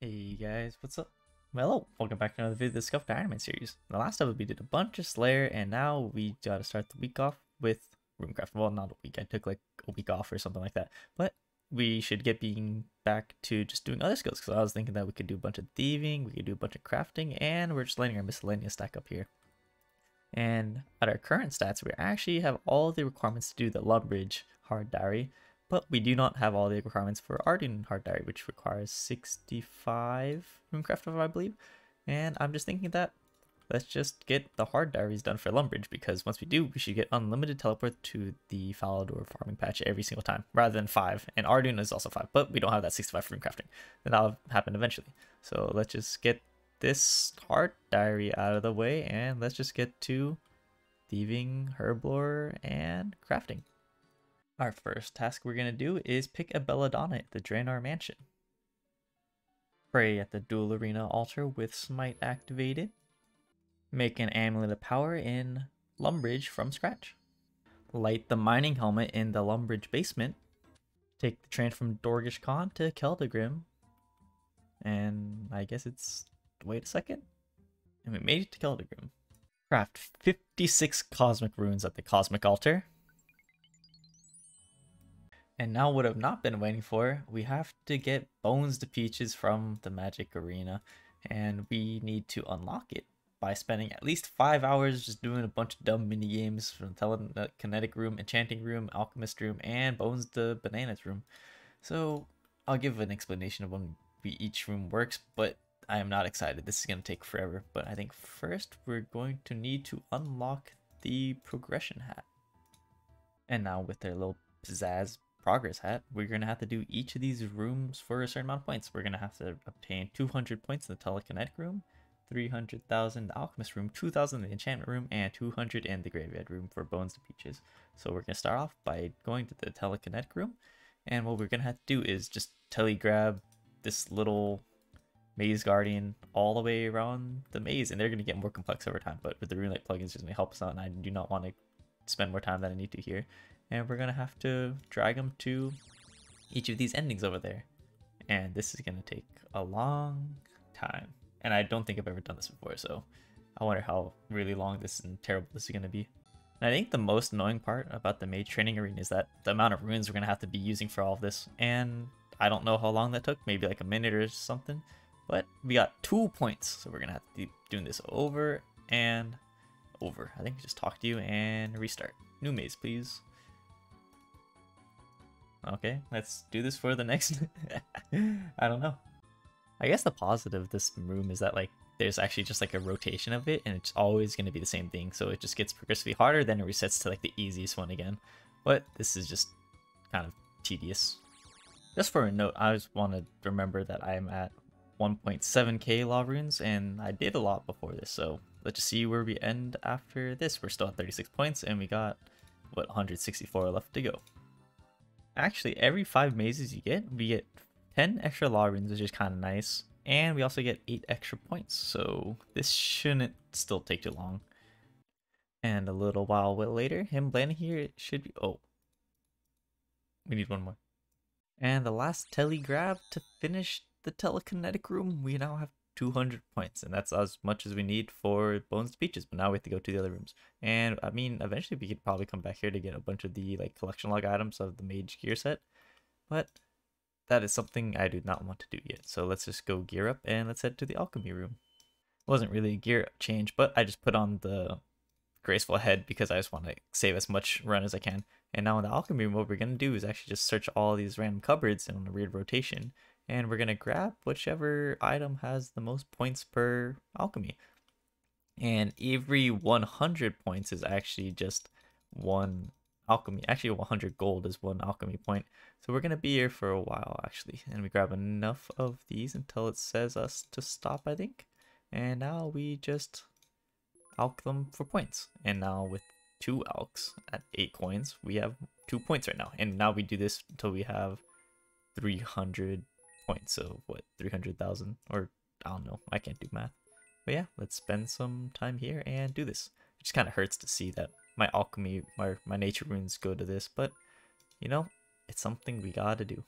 Hey guys, what's up? Well, hello, welcome back to another video of the Scuffed Iron Man series. In the last episode we did a bunch of Slayer, and now we gotta start the week off with Roomcraft. Well, not a week, I took like a week off or something like that. But we should get being back to just doing other skills, because I was thinking that we could do a bunch of thieving, we could do a bunch of crafting, and we're just letting our miscellaneous stack up here. And at our current stats, we actually have all the requirements to do the Lumbridge Hard Diary, but we do not have all the requirements for Arden Hard Diary, which requires 65 Runecraft, I believe. And I'm just thinking that let's just get the Hard Diaries done for Lumbridge, because once we do, we should get unlimited teleport to the Falador farming patch every single time, rather than 5. And Arden is also 5, but we don't have that 65 for Runecrafting. Then that'll happen eventually. So let's just get this Hard Diary out of the way, and let's just get to thieving, herblore, and crafting. Our first task we're going to do is pick a belladonna at the Draenor Mansion. Pray at the Duel Arena altar with Smite activated. Make an amulet of power in Lumbridge from scratch. Light the mining helmet in the Lumbridge basement. Take the train from Dorgish Khan to Keldagrim. And I guess it's... wait a second. And we made it to Keldagrim. Craft 56 cosmic runes at the cosmic altar. And now what I've not been waiting for, we have to get Bones to Peaches from the Magic Arena. And we need to unlock it by spending at least 5 hours just doing a bunch of dumb mini games from Telekinetic Room, Enchanting Room, Alchemist Room, and Bones to Bananas Room. So I'll give an explanation of when each room works, but I am not excited. This is going to take forever. But I think first we're going to need to unlock the progression hat. And now with their little pizzazz progress hat, we're going to have to do each of these rooms for a certain amount of points. We're going to have to obtain 200 points in the Telekinetic Room, 300,000 in the Alchemist Room, 2,000 in the Enchantment Room, and 200 in the Graveyard Room for Bones to Peaches. So we're going to start off by going to the Telekinetic Room, and what we're going to have to do is just telegrab this little Maze Guardian all the way around the maze, and they're going to get more complex over time, but with the Runelight plugins, it's going to help us out, and I do not want to spend more time than I need to here. And we're going to have to drag them to each of these endings over there. And this is going to take a long time. And I don't think I've ever done this before, so I wonder how really long this and terrible this is going to be. And I think the most annoying part about the Mage Training Arena is that the amount of runes we're going to have to be using for all of this. And I don't know how long that took, maybe like a minute or something. But we got 2 points, so we're going to have to keep doing this over and over. I think I just talk to you and restart. New maze, please. Okay, let's do this for the next... I don't know. I guess the positive of this room is that like there's actually just like a rotation of it, and it's always going to be the same thing, so it just gets progressively harder, then it resets to like the easiest one again. But this is just kind of tedious. Just for a note, I just want to remember that I'm at 1.7k law runes, and I did a lot before this, so let's just see where we end after this. We're still at 36 points, and we got, what, 164 left to go. Actually, every 5 mazes you get, we get 10 extra law runes, which is kind of nice. And we also get 8 extra points, so this shouldn't still take too long. And a little while later, him landing here should be... oh. We need one more. And the last telegrab to finish the Telekinetic Room, we now have 200 points, and that's as much as we need for Bones to Peaches, but now we have to go to the other rooms. And I mean, eventually we could probably come back here to get a bunch of the like collection log items of the mage gear set, but that is something I do not want to do yet. So let's just go gear up and let's head to the alchemy room. It wasn't really a gear change, but I just put on the graceful head because I just want to save as much run as I can. And now in the alchemy room, what we're going to do is actually just search all these random cupboards in a weird rotation, and we're going to grab whichever item has the most points per alchemy. And every 100 points is actually just one alchemy. Actually, 100 gold is one alchemy point. So we're going to be here for a while, actually. And we grab enough of these until it says us to stop, I think. And now we just alch them for points. And now with 2 alchs at 8 coins, we have 2 points right now. And now we do this until we have 300 points. So what, 300,000? Or I don't know, I can't do math. But yeah, let's spend some time here and do this. It just kind of hurts to see that my alchemy, my nature runes go to this, but you know, it's something we gotta do.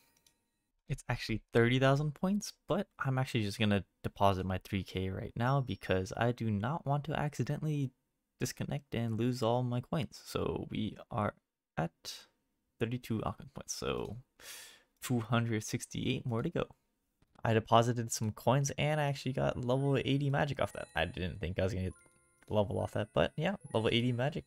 It's actually 30,000 points, but I'm actually just gonna deposit my 3K right now because I do not want to accidentally disconnect and lose all my coins. So we are at 32 alchemy points, so 268 more to go. I deposited some coins and I actually got level 80 magic off that. I didn't think I was gonna get level off that, but yeah, level 80 magic.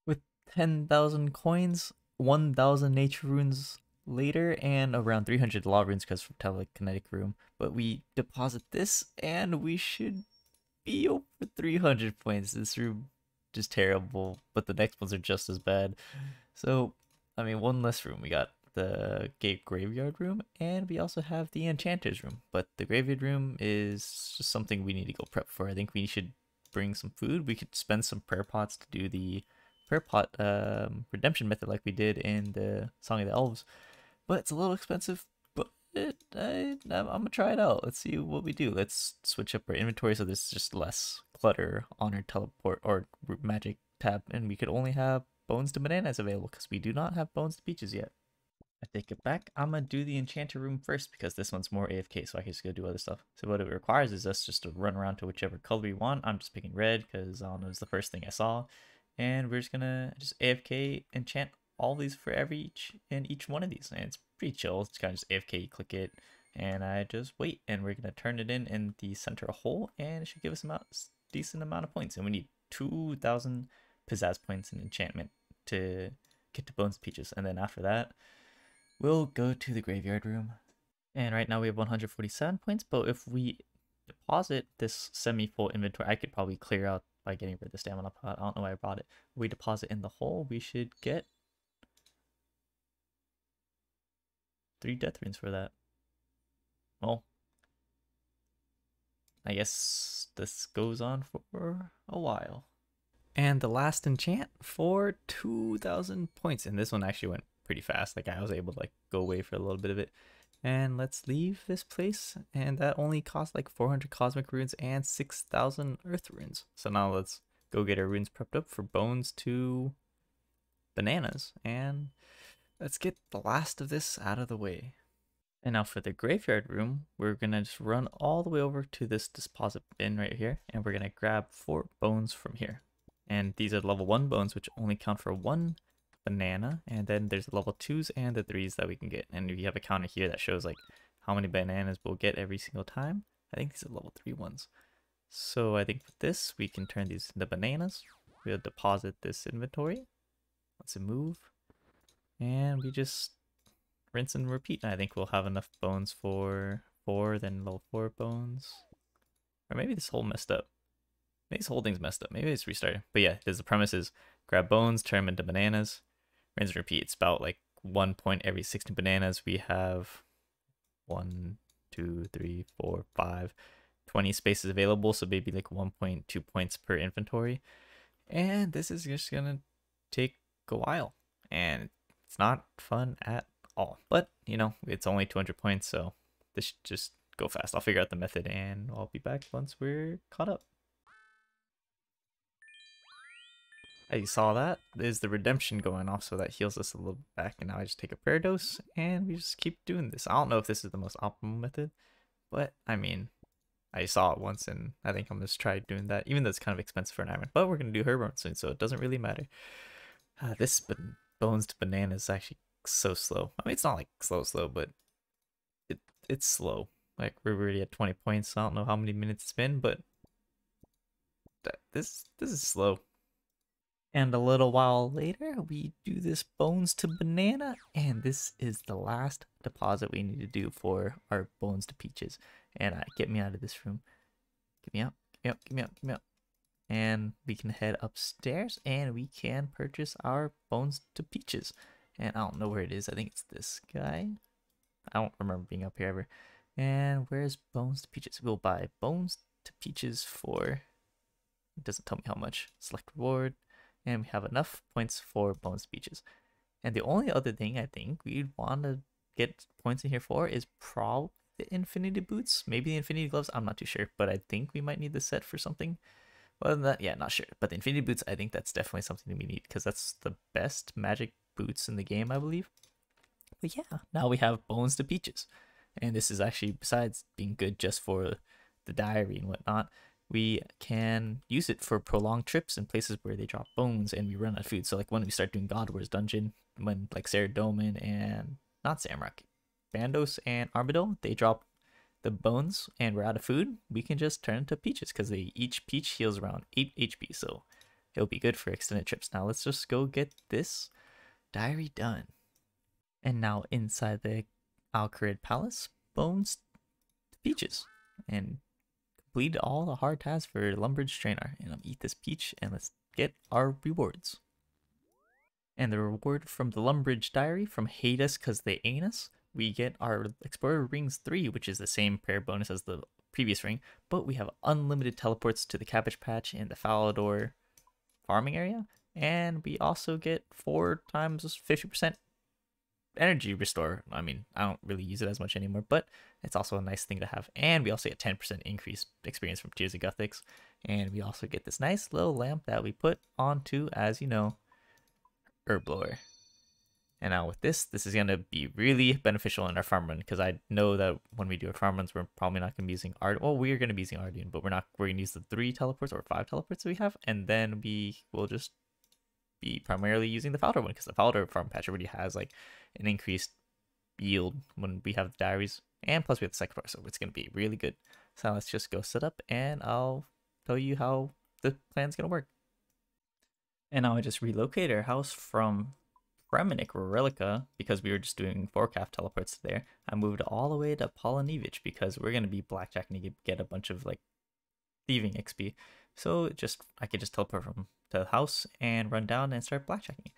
With 10,000 coins, 1,000 nature runes later, and around 300 law runes because from telekinetic room. But we deposit this and we should be over 300 points. This room is terrible, but the next ones are just as bad. So, I mean, one less room. We got the gate graveyard room, and we also have the enchanter's room. But the graveyard room is just something we need to go prep for. I think we should bring some food. We could spend some prayer pots to do the prayer pot redemption method like we did in the Song of the Elves. But it's a little expensive, but I'm gonna try it out. Let's see what we do. Let's switch up our inventory so there's just less clutter on our teleport or magic tab, and we could only have bones to bananas available because we do not have bones to peaches yet. I take it back. I'm gonna do the enchanter room first because this one's more AFK, so I can just go do other stuff. So what it requires is us just to run around to whichever color we want. I'm just picking red because I don't know, it was the first thing I saw, and we're just gonna just AFK enchant all these for each one of these, and it's pretty chill. It's kind of just AFK, click it, and I just wait, and we're gonna turn it in the center hole, and it should give us a decent amount of points, and we need 2,000 pizzazz points in enchantment to get to Bones Peaches, and then after that we'll go to the graveyard room. And right now we have 147 points, but if we deposit this semi-full inventory, I could probably clear out by getting rid of the stamina pot. I don't know why I brought it. If we deposit in the hole, we should get 3 death runes for that. Well, I guess this goes on for a while. And the last enchant for 2,000 points. And this one actually went pretty fast. Like I was able to like go away for a little bit of it. And let's leave this place. And that only cost like 400 cosmic runes and 6,000 earth runes. So now let's go get our runes prepped up for bones to bananas. And let's get the last of this out of the way. And now for the graveyard room, we're going to just run all the way over to this deposit bin right here. And we're going to grab 4 bones from here. And these are level 1 bones, which only count for 1 banana. And then there's the level 2s and the 3s that we can get. And we have a counter here that shows like how many bananas we'll get every single time. I think these are level 3 ones. So I think with this, we can turn these into bananas. We'll deposit this inventory. Let's move. And we just rinse and repeat. And I think we'll have enough bones for 4, then level 4 bones. Or maybe this whole messed up. Maybe this whole thing's messed up. Maybe it's restarted. But yeah, the premise is grab bones, turn them into bananas, rinse and repeat. It's about like 1 point every 16 bananas. We have 1, 2, 3, 4, 5, 20 spaces available. So maybe like 1.2 points per inventory. And this is just gonna take a while. And it's not fun at all. But, you know, it's only 200 points. So this should just go fast. I'll figure out the method and I'll be back once we're caught up. You saw that? There's the redemption going off, so that heals us a little back. And now I just take a prayer dose, and we just keep doing this. I don't know if this is the most optimal method, but I mean, I saw it once, and I think I'm going to try doing that, even though it's kind of expensive for an iron. But we're going to do Herborn soon, so it doesn't really matter. This bones to banana is actually so slow. I mean, it's not like slow, but it's slow. Like, we're already at 20 points. I don't know how many minutes it's been, but this is slow. And a little while later, we do this bones to banana, and this is the last deposit we need to do for our bones to peaches. And get me out of this room. Get me out, get me out, get me out, get me out. And we can head upstairs, and we can purchase our bones to peaches. And I don't know where it is. I think it's this guy. I don't remember being up here ever. And where's bones to peaches? We'll buy bones to peaches for... It doesn't tell me how much. Select reward. And we have enough points for bones to peaches. And the only other thing I think we'd want to get points in here for is probably the infinity boots. Maybe the infinity gloves. I'm not too sure. But I think we might need the set for something. Other than that, yeah, not sure. But the infinity boots, I think that's definitely something that we need. Because that's the best magic boots in the game, I believe. But yeah, now we have bones to peaches. And this is actually, besides being good just for the diary and whatnot, we can use it for prolonged trips in places where they drop bones and we run out of food. So like when we start doing God Wars dungeon, when like Saradomin and not Samrock, Bandos and Armadillo, they drop the bones and we're out of food, we can just turn into peaches because each peach heals around 8 HP. So it'll be good for extended trips. Now let's just go get this diary done. And now inside the Alcarid Palace, bones to peaches. And complete all the hard tasks for Lumbridge Trainer. And I'll eat this peach and let's get our rewards. And the reward from the Lumbridge Diary from Hate Us Cause They Ain't Us, we get our Explorer Rings 3, which is the same prayer bonus as the previous ring, but we have unlimited teleports to the Cabbage Patch and the Falador farming area. And we also get 4 times 50% energy restore. I mean, I don't really use it as much anymore, but it's also a nice thing to have. And we also get 10% increased experience from Tears of Gothics. And we also get this nice little lamp that we put onto, as you know, Herb Blower. And now with this is going to be really beneficial in our farm run, because I know that when we do our farm runs, we're probably not going to be using Ard. Well, we are going to be using Arduin, but we're going to use the 3 teleports or 5 teleports that we have, and then we will just be primarily using the Falador one, because the Falador farm patch already has like an increased yield when we have the diaries, and plus we have the second part, so it's going to be really good. So let's just go set up and I'll tell you how the plan's going to work. And now I just relocated our house from Premonic Relica because we were just doing Forecalf teleports there. I moved all the way to Polonevich because we're going to be blackjacking to get a bunch of like thieving XP. So I could just teleport from to the house and run down and start blackjacking.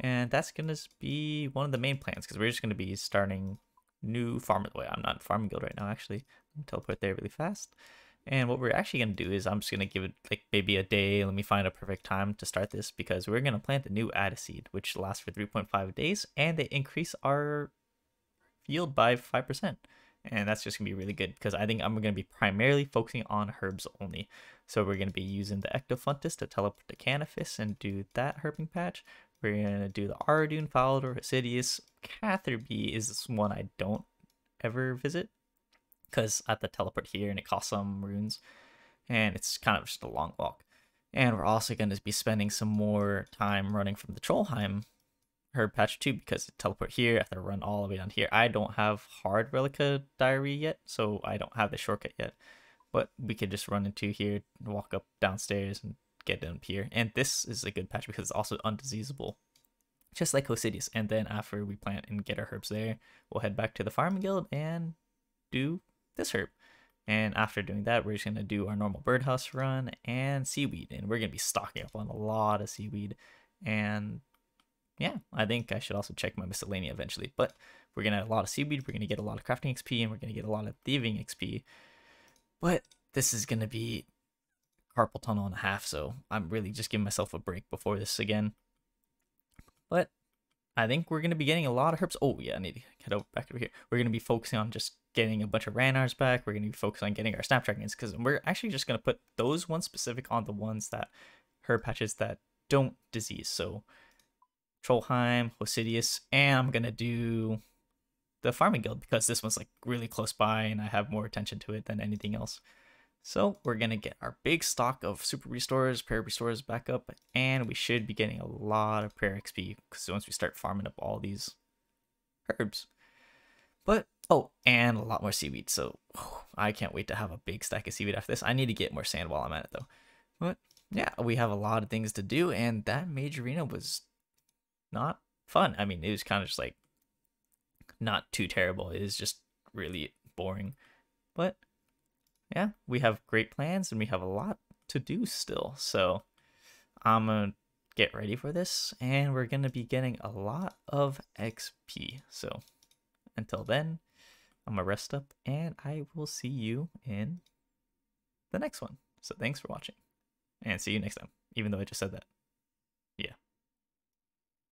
And that's going to be one of the main plans, because we're just going to be starting new farm. Wait, I'm not in farming guild right now, actually. I'm teleport there really fast. And what we're actually going to do is I'm just going to give it like maybe a day. Let me find a perfect time to start this, because we're going to plant a new Adiseed, which lasts for 3.5 days, and they increase our yield by 5%. And that's just going to be really good, because I think I'm going to be primarily focusing on herbs only. So we're going to be using the Ectofuntus to teleport to Canifis and do that herbing patch. We're going to do the Ardoon, Falador, Hesidius. Catherby is one I don't ever visit, because I have to teleport here and it costs some runes, and it's kind of just a long walk. And we're also going to be spending some more time running from the Trollheim herb patch too, because to teleport here, I have to run all the way down here. I don't have hard Relica Diary yet, so I don't have the shortcut yet, but we could just run into here, walk up downstairs and get up here. And this is a good patch because it's also undiseasable, just like Hosidius. And then after we plant and get our herbs there, we'll head back to the farming guild and do this herb. And after doing that, we're just going to do our normal birdhouse run and seaweed, and we're going to be stocking up on a lot of seaweed. And yeah, I think I should also check my miscellany eventually, but we're going to have a lot of seaweed, we're going to get a lot of crafting XP, and we're going to get a lot of thieving XP. But this is going to be carpal tunnel and a half, so I'm really just giving myself a break before this again. But I think we're going to be getting a lot of herbs. Oh yeah, I need to head back over here. We're going to be focusing on just getting a bunch of Ranars back. We're going to be focusing on getting our Snapdragons, because we're actually just going to put those ones specific on the ones that herb patches that don't disease. So Trollheim, Hosidius, and I'm going to do the farming guild because this one's like really close by and I have more attention to it than anything else. So we're going to get our big stock of super restores, prayer restores back up, and we should be getting a lot of prayer XP because once we start farming up all these herbs. But, oh, and a lot more seaweed. So I can't wait to have a big stack of seaweed after this. I need to get more sand while I'm at it though. But yeah, we have a lot of things to do, and that mage arena was not fun. I mean, it was kind of just like not too terrible. It was just really boring. But yeah, we have great plans and we have a lot to do still. So I'm going to get ready for this, and we're going to be getting a lot of XP. So until then, I'm going to rest up and I will see you in the next one. So thanks for watching and see you next time, even though I just said that.